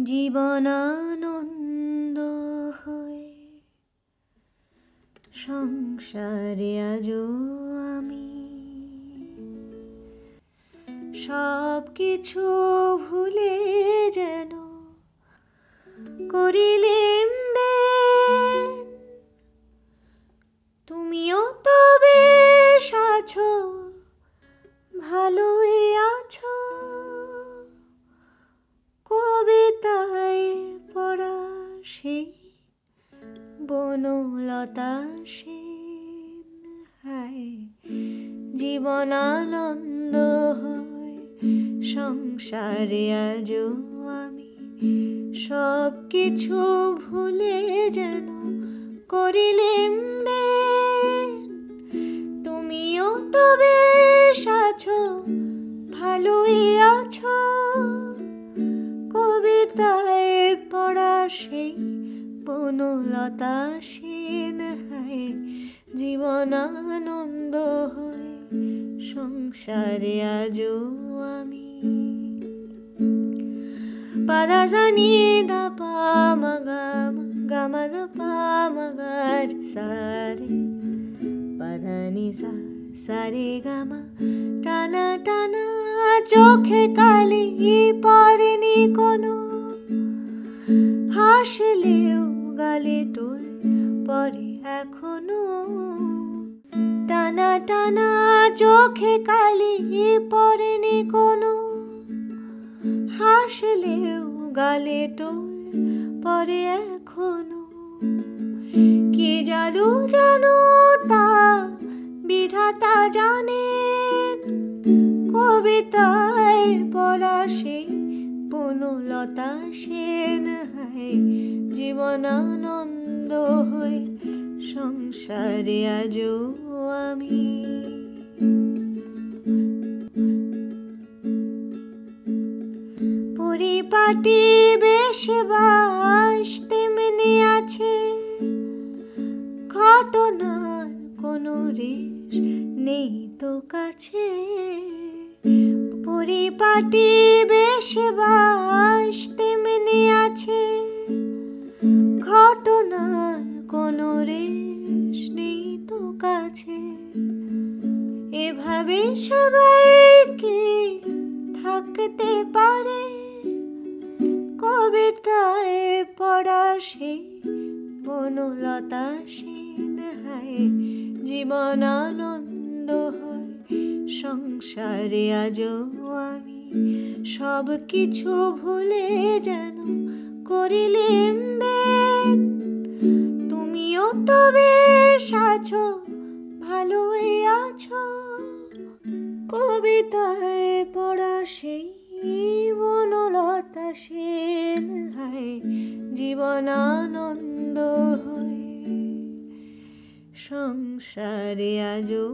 জীবনানন্দ হয়ে সংসারে আজও আমি সব কিছু ভুলে যেন করিলেম দেন। তুমিও তো বেশ আছো, ভালোই আছো, কবিতায় পড়া সেই বনলতা সেন। হায় জীবনানন্দ হয় সংসারে আজও আমি সব কিছু ভুলে যেন করিলেম দেন। তুমিও তো বেশ আছো, ভালোই আছো, কবিতায় পড়া সেই বনলতা সেন। হায় জীবনানন্দ হয়ে সংসারে আজও আমি পাদা জানি দা পা মা গা মা গা মা দা পা মা গা রে সা রে পাধা নি সা সা রে গা মা। টানা টানা চোখে কালি পড়েনি কোনো, হাসলেও গালে টোল পরে এখনো। টানা টানা চোখে কালি পড়েনি কোনো, হাসলেও গালে টোল পরে এখনো। কি জাদু জানো তা বিধাতা জানেন, কবিতায় পড়া সেই বনলতা সেন। হায় জীবনানন্দ হয়ে সংসারে আজও আমি পরিপাটি বেশ বাস তেমনি আছে, ঘটনার কোনো রেশ নেই তো কাছে। পরিপাটি বেশ বাস তেমনি আছে, ঘটনার কোনো রেশ নেই তো কাছে। এভাবে সবাইকে থাকতে পারে, কবিতায় পড়া সেই বনলতা সেন। হায় জীবনানন্দ হয় সংসারে আজও আমি সব কিছু ভুলে যেন করিলেম দেন। তুমিও তো বেশ আছো, ভালোই আছো, কবিতায় পড়া সেই বনলতা সেন। হায় জীবনানন্দ হয়ে সংসারে আজও